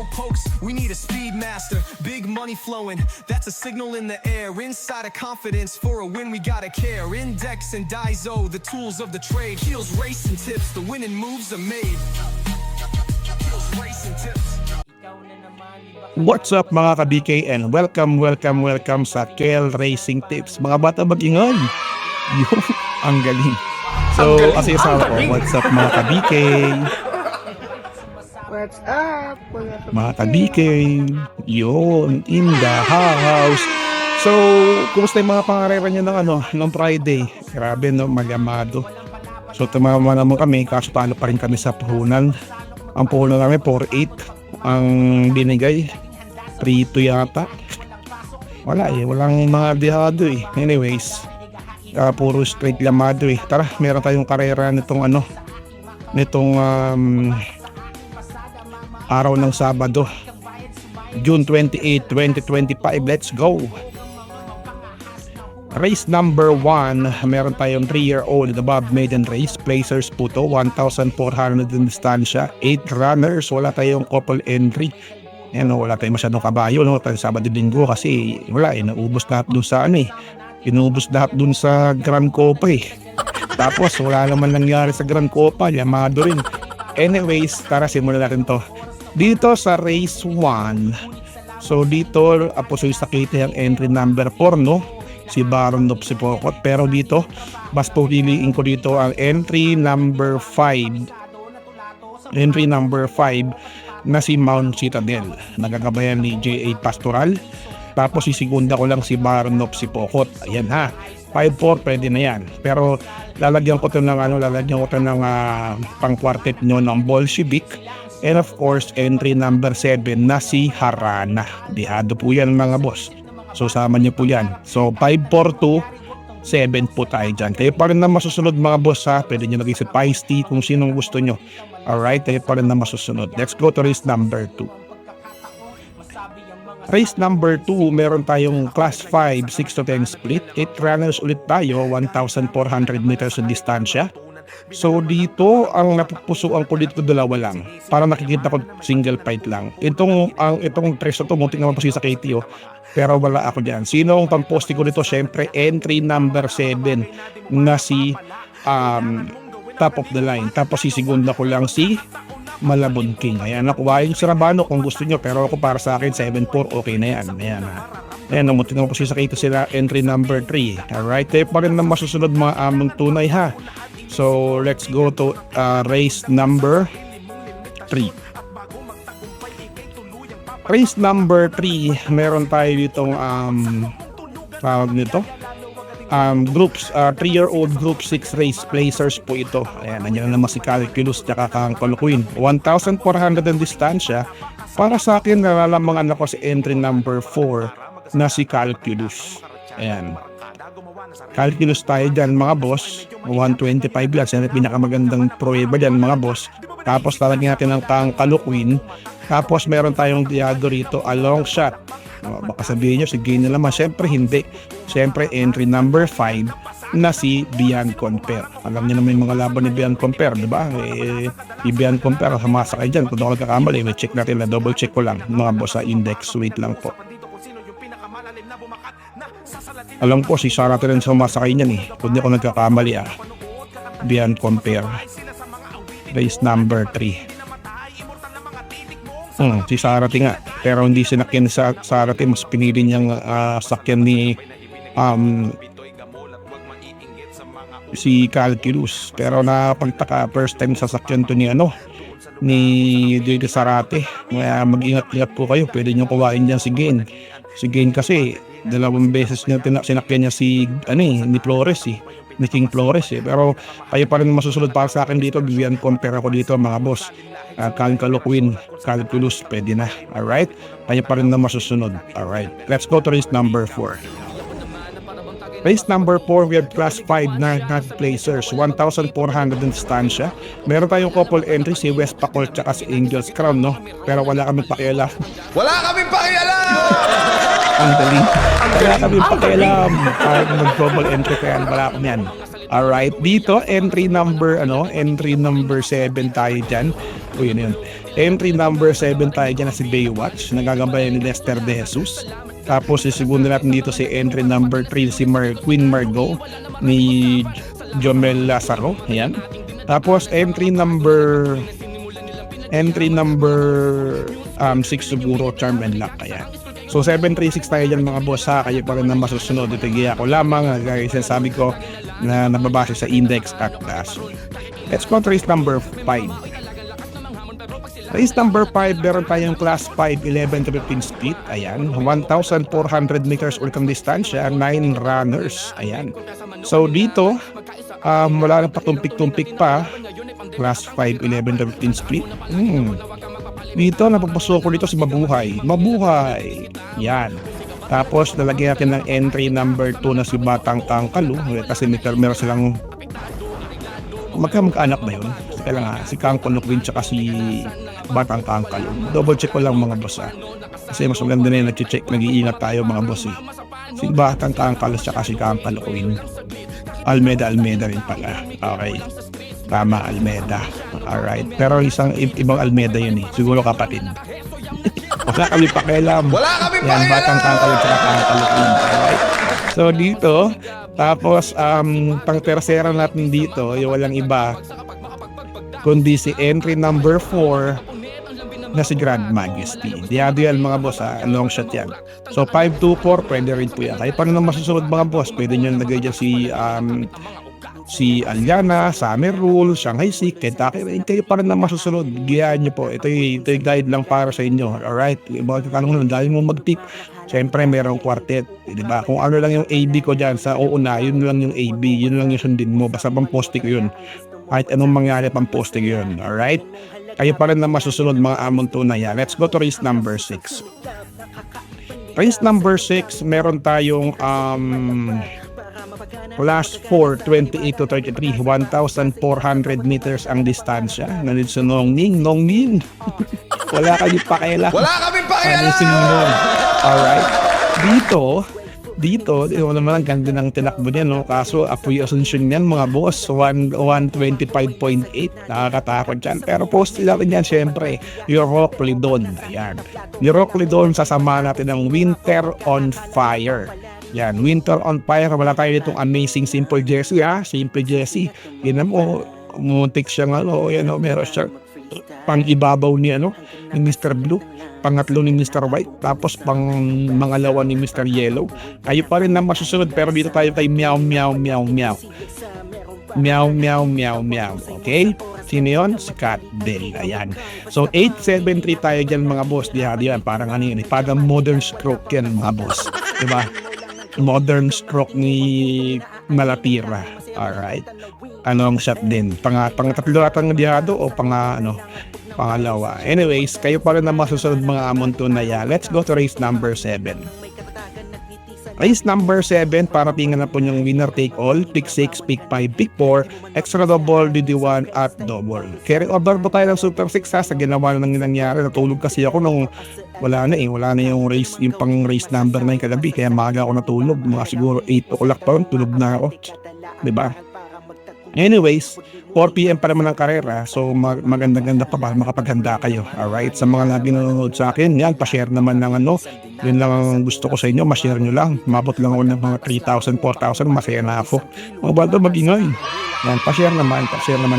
pokes, we need a speed master. Big money flowing, that's a signal in the air. Inside of confidence, for a win we gotta care. Index and Daiso, the tools of the trade. Heels, racing tips, the winning moves are made. Heels, racing tips. What's up mga ka-BKN? Welcome sa KL Racing Tips. Mga bata mag-ingay. Yung ang galing. So, kasi asawa ko, what's up mga ka-BK? What's up? Mga ka-BK, yun, in the house. So, kumusta yung mga pangarera nyo ng Friday? Grabe no, magamado. So, tumama naman kami, kaso talo pa rin kami sa puhunan. Ang puhunan namin, 4-8. Ang binigay 3-2 yata. Walang mga dihado eh. Anyways, puro straight lamado eh. Tara, meron tayong karera nitong araw ng Sabado, June 28, 2025. Let's go. Race number 1, meron tayong 3-year-old above maiden race. Placers po to, 1,400 in distansya, 8 runners, wala tayong couple entry. Wala tayong masyadong kabayo, no? Tayo Sabado Linggo kasi wala naubos lahat dun sa inubos lahat dun sa Grand Copa eh. Tapos wala naman nangyari sa Grand Copa, yamado rin. Anyways, tara simulan natin to. Dito sa race 1, so dito Aposoy Sakite ang entry number 4, no? Si Baron of Sipokot. Pero dito, mas piliin ko dito ang entry number 5. Entry number 5 na si Mount Citadel. Nagagabayan ni J.A. Pastoral. Tapos isigunda ko lang si Baron of Sipokot. Ayan ha. 5-4 pwede na yan. Pero lalagyan ko to ng pang-quartet nyo ng Bolshevik. And of course, entry number 7 na si Harana. Dihado po yan mga boss. So sama niyo po yan. So 5-4-2, 7 po tayo dyan. Kayo pa rin na masusunod mga boss ha. Pwede nyo nag-isip feisty kung sinong gusto nyo. Alright, kayo pa rin na masusunod. Let's go to race number 2. Race number 2, meron tayong class 5, 6-10 split. 8 runners ulit tayo, 1,400 meters sa distansya. So dito, ang napupusuan ko dito dalawa lang. Para nakikita ko single fight lang. Itong tres na to, muntik naman po siya sa KTO. Pero wala ako dyan. Sino ang pamposti ko dito? Siyempre, entry number 7 na si top of the line. Tapos sisigunda ko lang si Malabon King. Ayan, nakuha yung Sarabano kung gusto nyo. Pero ako para sa akin, 7-4, okay na yan. Ayan, namuntik naman po siya sa KTO sila, entry number 3. Alright, tayo pa rin na masusunod mga among tunay ha. So, let's go to race number 3. Race number 3, meron tayo ditong groups, 3-year-old group 6 race placers po ito. Ayan, nandiyan na naman si Calculus tsaka kang Coluquin. 1,400 ang distansya. Para sa akin, nalalamangan ako si entry number 4 na si Calculus. Ayan. Calculus tayo dyan mga boss. 125 lang. Yan ang pinakamagandang prueba dyan mga boss. Tapos talagyan natin ang kang Coluquin. Tapos meron tayong diado rito, a long shot. Baka sabihin nyo, sige na naman. Siyempre hindi. Siyempre entry number 5 na si Bian Confer. Alam niyo naman yung mga laban ni Bian Confer, di ba? Si Bian Confer, sumasakay dyan. Kung ako nagkakamali, check natin na double check ko lang. Mga boss sa index, wait lang po. Alam ko si Sarah rin sumasakay niyan eh. Kung di ako nagkakamali Bian Confer. Race number 3. Si Sarati nga, pero hindi sinakyan sa Sarati, mas pinili niyang sakyan ni si Calculus. Pero napagtaka, first time sasakyan to ni Sarati. Kaya mag-ingat-ingat po kayo, pwede niyo kuwain diyan si Gain. Si Gain kasi 2 beses niya sinakyan niya si ni Flores ni King Flores pero kayo pa rin masusunod para sa akin dito. Vivian compare ako dito mga boss. Coluquin, Calculus, pwede na. Alright, kayo pa rin na masusunod. Alright, let's go to race number 4. Race number 4, we have class 5 na placers, 1,400 in distansya. Meron tayong couple entry, si West Pacol tsaka si Angels Crown, no? Pero wala kaming pakialam. Wala kaming pakialam! Ang galing. Wala kaming pakialam. Mag-double entry kaya wala kami yan. Alright, dito entry number 7 tayo dyan. O yun. Entry number 7 tayo dyan na si Baywatch, nagagabay ni Lester De Jesus. Tapos yung segundo natin dito si entry number 3 si Queen Margot ni Jomel Lazaro. Ayan. Tapos entry number 6 siguro Charm and Luck. Ayan. So 736 tayo dyan mga boss ha. Kayo pa rin na masusunod. Ito giya ko lamang. Guys, sabi ko na nababase sa index at class. Let's go to race number 5. Race number 5, meron tayong class 5, 11 to 15 split. Ayan, 1,400 meters ulit ang distansya, 9 runners. Ayan. So dito, wala na patumpik-tumpik pa. Class 5, 11 to 15 split. Dito, napapasok ko dito si Mabuhay. Mabuhay! Yan. Tapos, nalagyan natin ng entry number 2 na si Batang Tangkalu. Kasi meron silang mag-anak ba yun? Kaya lang si Kang Konokwin tsaka si Batang Tangkalu. Double check ko lang mga boss ha. Kasi mas maganda na yung nag-check, nag-iingat tayo mga boss eh. Si Batang Tangkalu tsaka si Kang Konokwin. Almeda rin pala. Okay. Tama, Almeda. Alright. Pero ibang Almeda yun eh. Siguro kapatid. Wala kami pakialam. Wala kami Yan, pakialam! Batang Tangkalu tsaka Kang Konokwin. Alright. So dito, tapos pang tercera natin dito, yung walang iba kundi si entry number 4 na si Grand Majesty. Diadual mga boss ha, long shot yan. So 524 pwede rin po yan. Kahit paano nang masusunod mga boss, pwede nyo nagay dyan si Aliana, Summer Rule, Shanghai Sick, Kentucky. Kayo pa rin na masusunod. Giyaan nyo po. Ito yung guide lang para sa inyo. Alright? Bakit tanong nun, dahil mo mag-tip. Siyempre, mayroong quartet. Diba? Kung ano lang yung AB ko dyan sa uuna, yun lang yung AB. Yun lang yung sundin mo. Basta pang posting yun. Kahit anong mangyari pang posting yun. Alright? Kayo pa rin na masusunod mga amon tunay. Let's go to race number 6. Race number 6, meron tayong class 4, 28 to 33, 1,400 meters ang distansya. Nandito sa Nongning. Wala kayong pakialam. Wala kami pakialam! Alright. Dito, naman ang ganda ng tinakbo niya, no? Kaso, Apoy Asuncion yan, mga boss. 125.8. Nakakatakot yan. Pero post nila rin yan, syempre. Yung Rocklidon. Ayan. Yung Rocklidon, sasama natin ng Winter on Fire. Yan, Winter on Fire. Wala tayo ditong amazing Simple Jersey, ha? Simple Jersey. Yan mo, muntik siya nga, yan, meron siya pang-ibabaw ni Mr. Blue, pangatlo ni Mr. White, tapos pang mangalawa ni Mr. Yellow. Kayo pa rin na masusunod, pero dito tayo kay meow. Okay? Sino yun? Si Cat Bell. Ayan. So 873 tayo dyan mga boss. Diyan, parang parang modern stroke yan mga boss. Diba? Modern stroke ni Malapira. Alright. Anong shot din? Pangatlo atang diado o pangalawa. Anyways, kayo pa rin na masusunod mga amon tunay. Let's go to race number 7. Race number 7, para pingan na po yung winner take all, pick 6, pick 5, pick 4, extra double, DD1 at double. Carry over po tayo ng Super 6 ha, sa ginawa na nangyari. Natulog kasi ako nung wala na yung race, yung pang race number 9 kagabi, kaya maaga ako natulog, mga siguro 8 o'clock pa ron, tulog na ako. Diba? Anyways, 4 PM pa naman ang karera, so maganda-ganda pa para makapaghanda kayo. Alright, sa mga lagi nanonood sa akin, yan, pa-share naman ng yun lang ang gusto ko sa inyo, ma-share nyo lang. Mabot lang ako ng mga 3,000, 4,000, masaya na ako. Mga baldo, mag-ingay. Yan, pa-share naman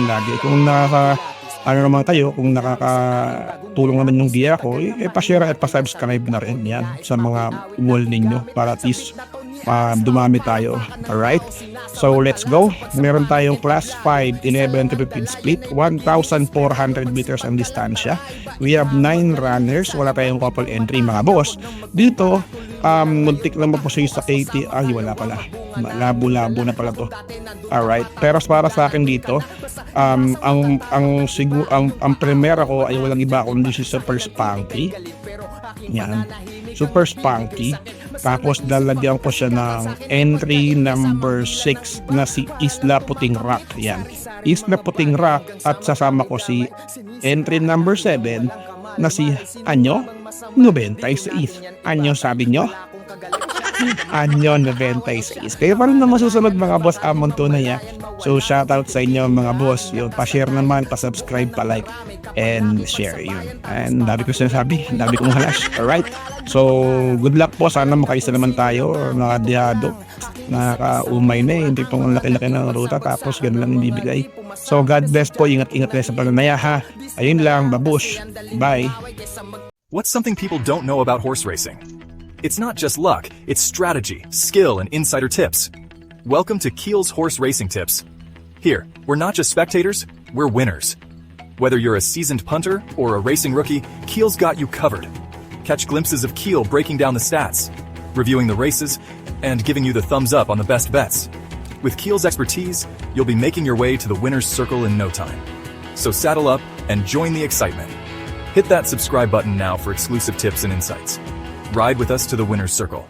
lagi. Kung naman kayo, kung nakakatulong naman yung giya ko, pa-share at pa-subscribe na rin yan sa mga wall ninyo para at least dumami tayo. Alright? So let's go. Meron tayong class 5, 11 to 15 split, 1,400 meters ang distansya. We have 9 runners. Wala tayong couple entry mga boss. Dito, muntik lang magpasuyo sa KT. Ay, wala pala. Labo-labo na pala to. Alright. Pero para sa akin dito, ang primera ko ay walang iba kundi si Super Spunky. Yan. Super Spunky. Tapos lalagyan ko siya ng entry number 6 na si Isla Puting Rock. Yan. Isla Puting Rock at sasama ko si entry number 7 na si Anyo 96. Anyo sabi nyo? Anyo 96. Kayo pa rin na masusunod mga boss Amon Tunay. So shoutout sa inyo mga boss. Yun, pa-share naman, pa-subscribe, pa-like, and share yun. And dami ko sinasabi, dami kong halas. Alright? So good luck po. Sana makaisa naman tayo. Nakadihado. Nakakaumay na eh. Hindi pong laki-laki ng ruta. Tapos ganun lang ibibigay. So God bless po. Ingat-ingat kayo sa pananaya ha. Ayun lang. Babush. Bye. What's something people don't know about horse racing? It's not just luck, it's strategy, skill, and insider tips. Welcome to Keel's Horse Racing Tips. Here, we're not just spectators, we're winners. Whether you're a seasoned punter or a racing rookie, Keel's got you covered. Catch glimpses of Keel breaking down the stats, reviewing the races, and giving you the thumbs up on the best bets. With Keel's expertise, you'll be making your way to the winner's circle in no time. So saddle up and join the excitement. Hit that subscribe button now for exclusive tips and insights. Ride with us to the winner's circle.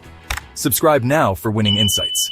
Subscribe now for winning insights.